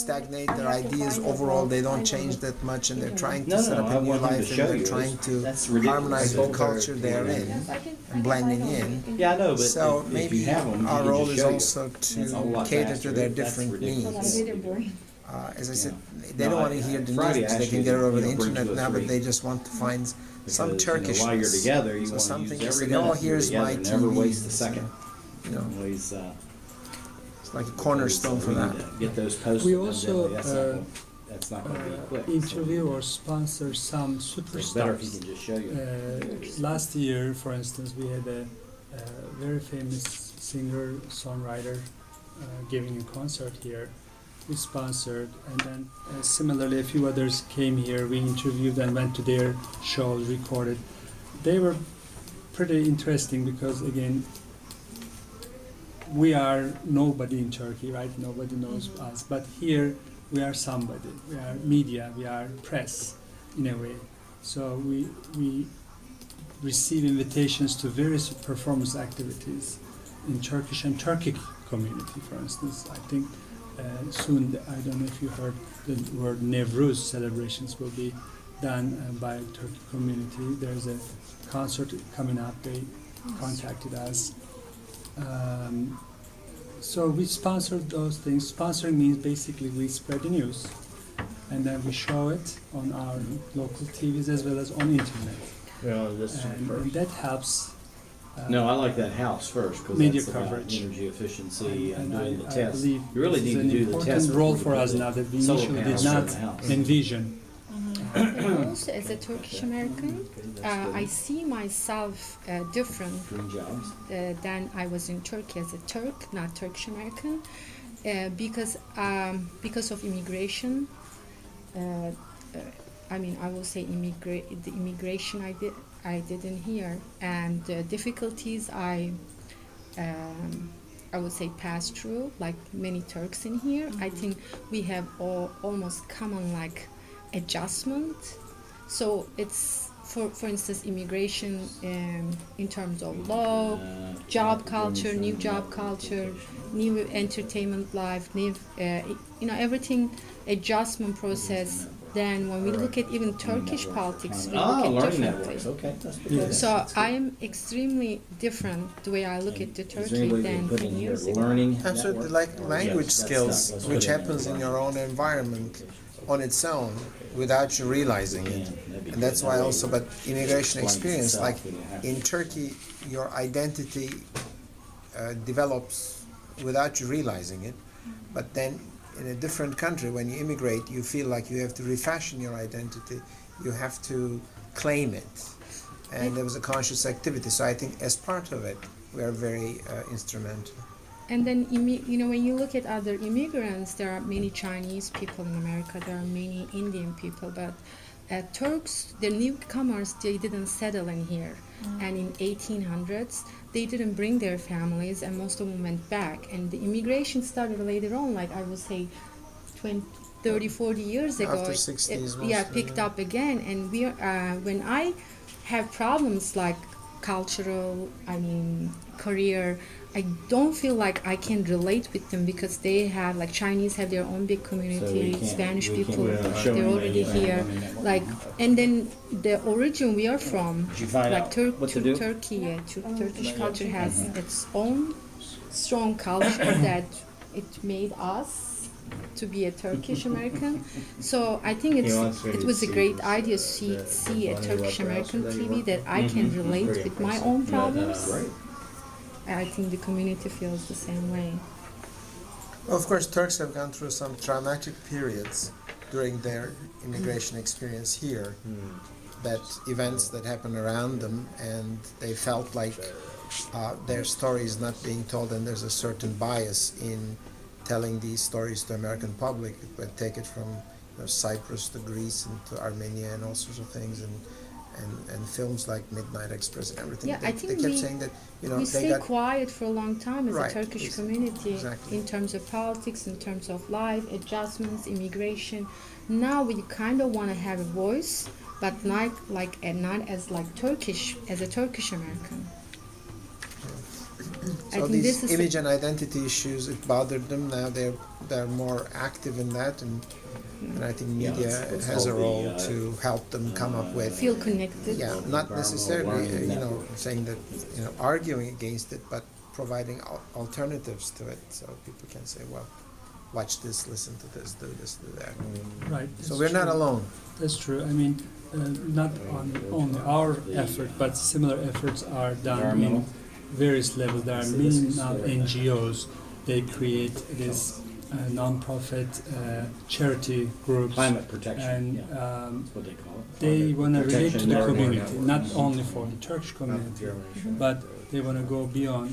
stagnate. Their ideas overall, they don't change that much, and they're trying to set up a new life, and they're trying to harmonize with the culture they're in and blending in. Yeah, I know, but so if maybe you have them, our you can role just is show you. also to It's a whole lot cater to faster. their That's different ridiculous. needs. As I said, they No, don't want to hear the news Friday, because they can actually, get it over the you know, bring internet two or now, but three. they just want to find some Because, Turkish. while you're together, you so want to something use you every say, oh, minute here's together, my never TV. waste a second. You know, Always, it's like a cornerstone for that. Get those posted. We and also that's not going to be quick. interview or sponsor some So it's better if you superstars. can just show you. Last year, for instance, we had a very famous singer songwriter giving a concert here. We sponsored, and then similarly a few others came here. We interviewed and went to their shows, recorded. They were pretty interesting because, again, we are nobody in Turkey, right? Nobody knows us, but here we are somebody. We are media, we are press in a way. So we receive invitations to various performance activities in Turkish and Turkic community, for instance. I think soon, I don't know if you heard the word Nevruz celebrations will be done by Turkic community. There's a concert coming up. They contacted us. So we sponsored those things. Sponsoring means basically we spread the news and then we show it on our local TVs as well as on internet. And that helps. No, I like that house first because Media that's about coverage. energy efficiency and doing the I test. believe You really this need is to do an the important test. role before for you us put now that we solar initially did panels not in the house. envision. And also, as a Turkish American, I see myself different Dream jobs. than I was in Turkey as a Turk, not Turkish American, because of immigration. I mean, I will say the immigration I did in here, and the difficulties I would say pass through, like many Turks in here. I think we have almost common like adjustment. So it's for instance immigration in terms of law, job culture, new job culture, new entertainment life, new everything adjustment process. Then when we look at even Turkish politics, we look at learning differently. networks. Okay, that's pretty good. So I am extremely different the way I look at the Is there any Turkey way than to put 10 in here years ago. learning Absolutely, network? like language Yes, that skills, stuff. Let's which put it in happens in there. your own environment on its own without you realizing it. And that's why also, but immigration experience, like in Turkey, your identity develops without you realizing it. But then in a different country, when you immigrate, you feel like you have to refashion your identity. You have to claim it. And there was a conscious activity. So I think as part of it, we are very instrumental. And then, when you look at other immigrants, there are many Chinese people in America, there are many Indian people, but Turks, the newcomers, they didn't settle in here. And in 1800s, they didn't bring their families, and most of them went back. And the immigration started later on, like I would say 20, 30, 40 years ago. After 60s picked up again. And when I have problems like cultural, career, I don't feel like I can relate with them because they have, like Chinese have their own big community, Spanish people, they're already here. Like, and then the origin we are from, like Turkey, Turkish culture has its own strong culture that it made us to be a Turkish American. So I think it was a great idea to see a Turkish American TV that I can relate with my own problems. I think the community feels the same way. Well, of course, Turks have gone through some traumatic periods during their immigration experience here, that events that happened around them, and they felt like their story is not being told, and there's a certain bias in telling these stories to American public. But take it from Cyprus to Greece and to Armenia and all sorts of things, and films like Midnight Express and everything. Yeah, I think they kept saying that we stay quiet for a long time as Right, a Turkish community exactly. in terms of politics, in terms of life, adjustments, immigration. Now we kind of want to have a voice, but not as Turkish, as a Turkish American. So these image and identity issues, it bothered them. Now they're more active in that, and I think media it's has a called the, role to help them come up with. Feel connected. Yeah, not necessarily, Learning saying that, arguing against it, but providing alternatives to it, so people can say, well, watch this, listen to this, do that. Right. So that's we're not true. alone. That's true. I mean, not on only our effort, but similar efforts are done in various levels. There are many now NGOs. They create this non-profit charity groups, Climate protection, and that's what they call it. they want to relate to Protection the network. community, not only for the Turkish community, but they want to go beyond.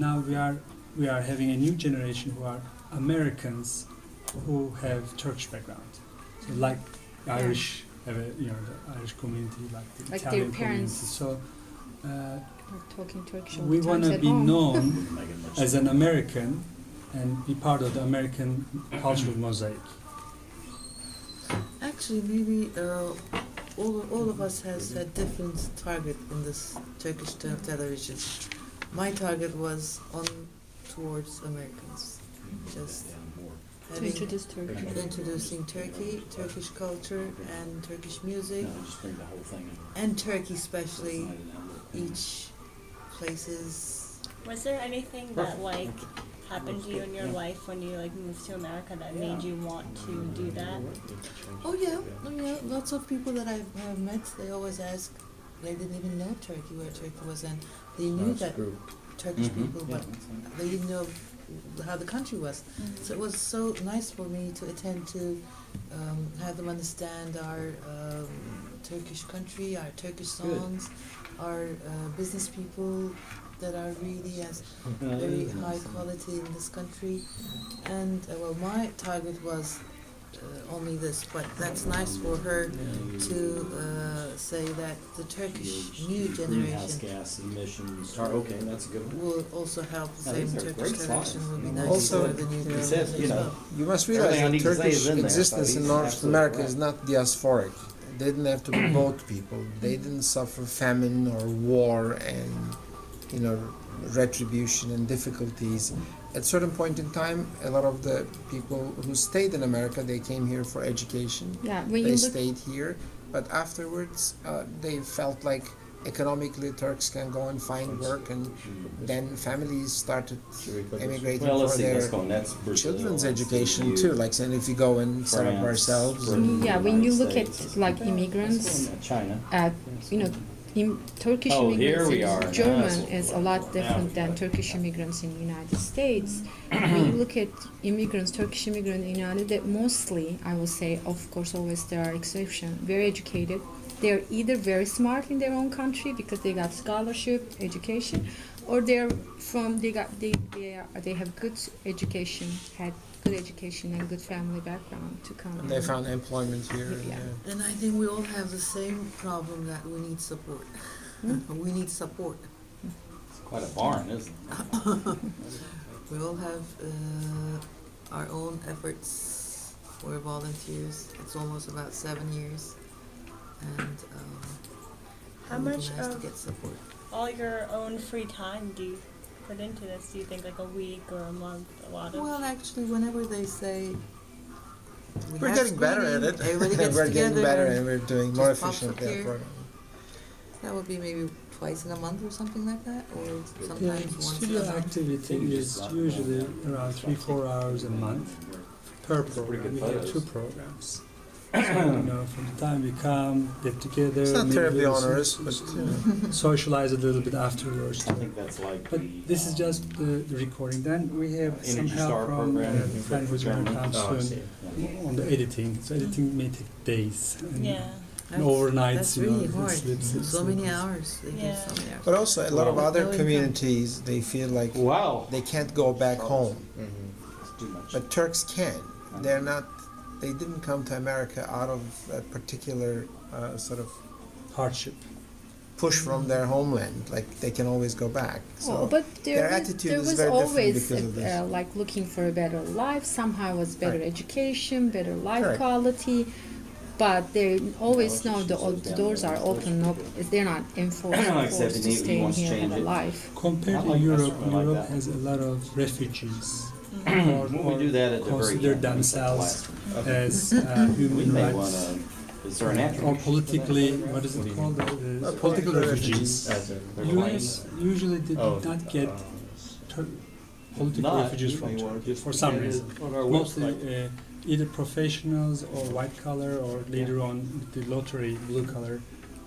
Now we are having a new generation who are Americans who have Turkish background, so like Irish have the Irish community, like the Like their Italian parents. community. So We're talking Turkish all we the want times to at be home. known Make it much as an American and be part of the American cultural mosaic. Actually, maybe all of us has a different target in this Turkish television. My target was on towards Americans, just To having, introduce Turkey. introducing Turkey, Turkish culture, and Turkish music, No, just bring the whole thing in. and Turkey especially. Each places. Was there anything that like happened to you in your life when you like moved to America that made you want to do that? Oh yeah. Lots of people that I have met, they always ask. They didn't even know Turkey, where Turkey was, and they knew that Turkish people, but they didn't know how the country was. So it was so nice for me to attend to have them understand our Turkish country, our Turkish songs, our business people that are really as very high quality in this country. And well, my target was only this, but that's nice for her to say that the Turkish new Greenhouse generation gas emissions. Okay, that's a good one. will also help the Yeah, same these are Turkish great television songs. will be nice Also, for the new yeah. It says, generation you as know, well. You must realize Everything I that need to say Turkish is in there, so existence in he's North absolutely America right. is not diasporic. They didn't have to be boat people. They didn't suffer famine or war and, retribution and difficulties. At a certain point in time, a lot of the people who stayed in America, they came here for education. Yeah, when They you look, stayed here, but afterwards they felt like economically Turks can go and find work, and then families started emigrating Well, let's for see, their let's go, and that's Brazil, children's that's education EU, too. Like saying, if you go and set up France, ourselves, Britain, yeah, when you look United at States. like Well, immigrants, let's go in China. Turkish Oh, here immigrants we in are. Now German that's is a what- lot now different we than got it. Turkish immigrants in the United States. When you look at immigrants, Turkish immigrants in the United States, mostly, I will say, of course, always there are exceptions, very educated. They're either very smart in their own country because they got scholarship, education, or they have good education, had good education and good family background to come. and they found employment here. Yeah. And I think we all have the same problem that we need support. We need support. It's quite a barn, isn't it? We all have our own efforts. We're volunteers. It's almost about 7 years. And How it would be much nice to of get support. all your own free time do you put into this? Do you think like a week or a month? A lot of. Well, actually, whenever they say we We're have getting better at screening, it. everybody gets We're getting together better, and and we're doing more just pops up efficiently. here. program. that would be maybe twice in a month or something like that, or Yeah, sometimes once in studio a month. activity is usually around 3-4 hours a month per program. We have 2 programs. So, from the time we come, get together, It's not maybe terribly do some- onerous, but socialize a little bit afterwards. I think that's like But the, this is just the recording. Then we have some Energy help Star from program the friend who's going to come Oh, I soon see. on the editing. So editing may take days and, Yeah. and overnights. That's really hard. sleep. So many hours. They Yeah. do so many hours. but also a lot of Well, other no income. communities, they feel like Wow. they can't go back home, It's too much. but Turks can. They're not. They didn't come to America out of a particular sort of Hardship. push from their homeland. Like they can always go back. So Well, but their attitude there is was very different always because of this. like looking for a better life. Somehow was better Right. education, better life Correct. quality. But they always Yeah, know she the says down doors there, are of course. open. No, they're not enforced, Like forced to 78, stay in wants to here and change have a it. life. Compared I to like- I Europe, certainly like Europe that. has a lot of refugees When we do that at the very consider end, themselves last as we human may rights wanna, is there an answer? or politically, what is it called? Political refugees. U.S. usually did not get political Not, refugees you from may wanna Turkey just for some put it reason. on our Mostly website. either professionals or white collar, or later on the lottery blue collar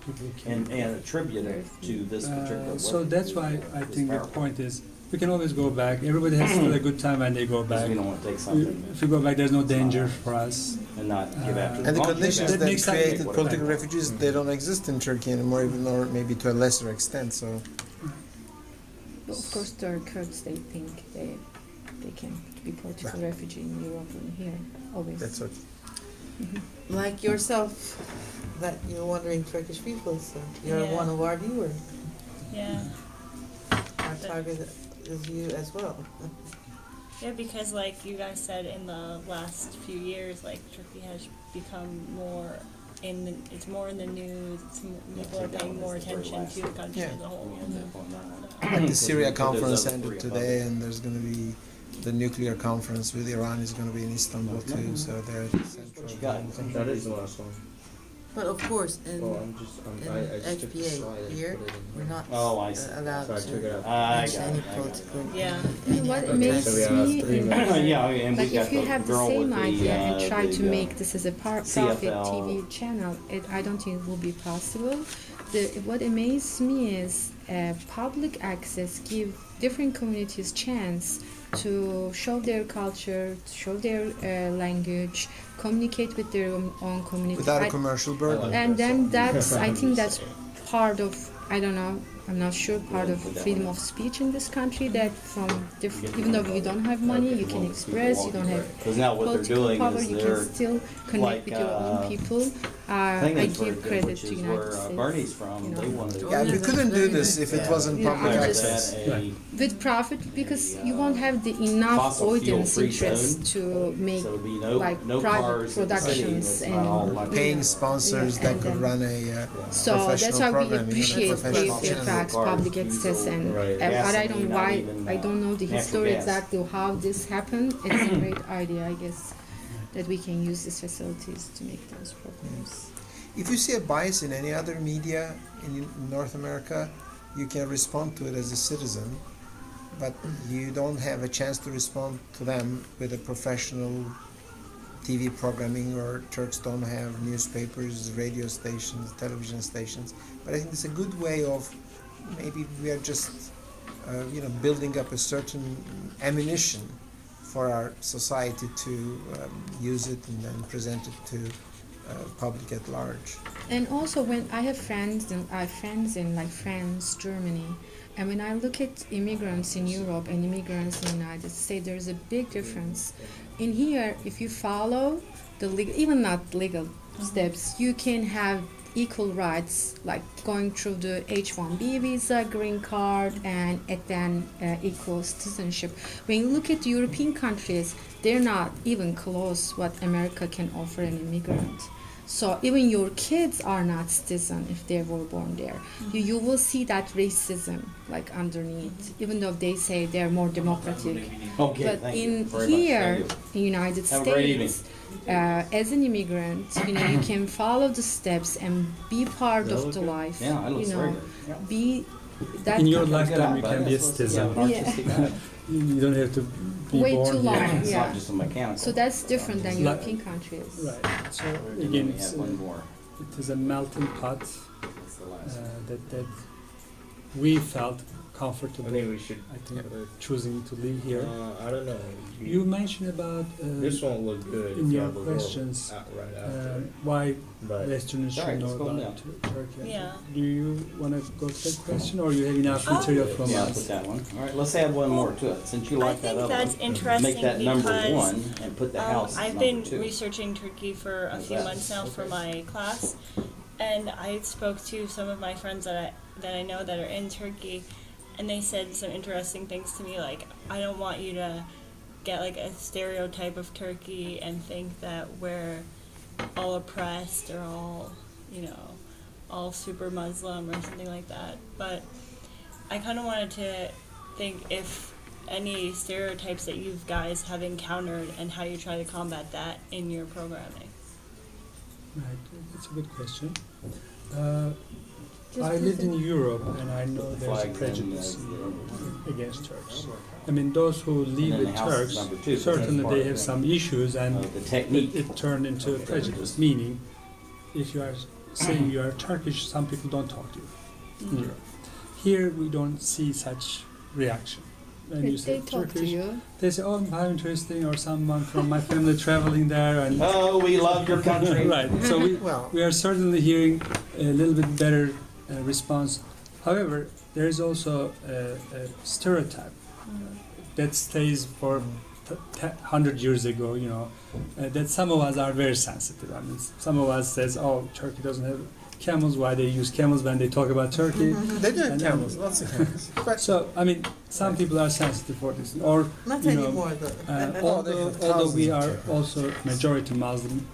people came. And attribute it to this particular. So weapon. that's why I It's think the powerful. point is we can always go back. Everybody has still a good time when they go Because back. we don't wanna take something If we go back, there's no danger for us. and not give after. And the As long as you conditions give that that makes sense. created Whatever. political refugees, they don't exist in Turkey anymore, even or maybe to a lesser extent. So But of course, there are Kurds. They think they can be political refugee in Europe and here always. that's what. Like yourself, that you're wondering Turkish people, so you're Yeah. one of our viewers. Yeah. Our target is you as well. Yeah, because like you guys said in the last few years, like Turkey has become more it's more in the news. People are paying more attention to the country Yeah. as a whole. Like the Syria But there's conference other ended three today, above it. and there's going to be the nuclear conference with Iran is going to be in Istanbul too. So they're at the center You of got the it. whole That is the last one. But of course, in I just took the HBA slide and here, put it in we're not Oh, I see. allowed So I took it to out. I mention got any it, I got it. political. Yeah. You know what any amazes so we have me? 3 in minutes. the- Yeah, and we Like got if you the have the girl same with the, idea and try to the, make this as a profit CFL. TV channel, I don't think it will be possible. What amazes me is public access give different communities chance to show their culture, to show their language, communicate with their own community. without a commercial burden. And then that's, I think that's part of, I don't know, I'm not sure, part of freedom of speech in this country, that from different, even though you don't have money, you can express, you don't have Because now what they're political doing power, is you they're can still connect like, with your own people. I Thingans give were- credit which to is United where States. Bernie's from. you know. They wanted to. Yeah, we couldn't do this if it Yeah. wasn't Yeah, public I'm Declare just- access. that a- With profit, because you won't have the enough Fossil fuel audience free interest zone. to make So it'd be no, like no private cars in the city, productions it's and not all like. Paying sponsors Yeah, that and could then- run a So that's professional why we program, appreciate professional the channel. fact public access and Right. but I don't Gasoline, why not even, I don't know the natural history gas. exactly how this happened. It's a great idea, I guess, that we can use these facilities to make those programs. If you see a bias in any other media in North America, you can respond to it as a citizen, but you don't have a chance to respond to them with a professional TV programming, or Turks don't have newspapers, radio stations, television stations. But I think it's a good way of maybe we are just building up a certain ammunition for our society to use it and then present it to public at large. And also when I have friends in like France, Germany, and when I look at immigrants in Europe and immigrants in the United States, there's a big difference. In here, if you follow the legal, even not legal steps, you can have equal rights, like going through the H-1B visa, green card, and then equal citizenship. When you look at the European countries, they're not even close what America can offer an immigrant. So even your kids are not citizen if they were born there. You will see that racism like underneath, even though they say they're more democratic. Okay, But thank you in very much. here, Thank you. in United Have a great States, as an immigrant, you can follow the steps and be part of the life. Yeah, it looks very good. Yeah. Be that In your kind of- lifetime, you Good can be a output. citizen. Yeah, an artistic eye. You don't have to be Way born too here. long. It's Yeah. not just a mechanical. So that's different than Like- European countries. Right. So And again, then we it's, have one more. it is a melting pot That's the last. that we felt I comfortable. think we should. I think choosing to live here. I don't know. You mentioned about This won't look good in if you your have the questions, world out right after. why But Westerners Sorry, should know let's go about down. Turkey. Yeah. Do you want to go to that question, or you have enough material from Yeah, I'll us? put that one. All right, let's add one more to it, since you I like that think other that's one. interesting Make that number because one and put the house I've number been two. researching Turkey for a How's few that? months now for my class, and I spoke to some of my friends that I know that are in Turkey, and they said some interesting things to me, like, I don't want you to get like a stereotype of Turkey and think that we're all oppressed or all super Muslim or something like that. But I kind of wanted to think if any stereotypes that you guys have encountered and how you try to combat that in your programming. Right, that's a good question. I lived in Europe and I know there's a prejudice against Turks. I mean, those who live with Turks, certainly they have some issues and The technique. it turned into a prejudice, meaning if you are saying you are Turkish, some people don't talk to you in Europe. Here we don't see such reaction. When you If say they talk to Turkish, you. they say, oh, how interesting, or someone from my family traveling there. And Oh, we love your country. right, so Well, we are certainly hearing a little bit better response. However, there is also a stereotype that stays for 100 years ago, you know, that some of us are very sensitive. I mean, some of us says, oh, Turkey doesn't have camels, why they use camels when they talk about Turkey. they do have And- camels, lots of camels. But So, I mean, some people are sensitive for this. Or, Not you know, anymore though. they have although we thousands of are camels. also majority Muslim,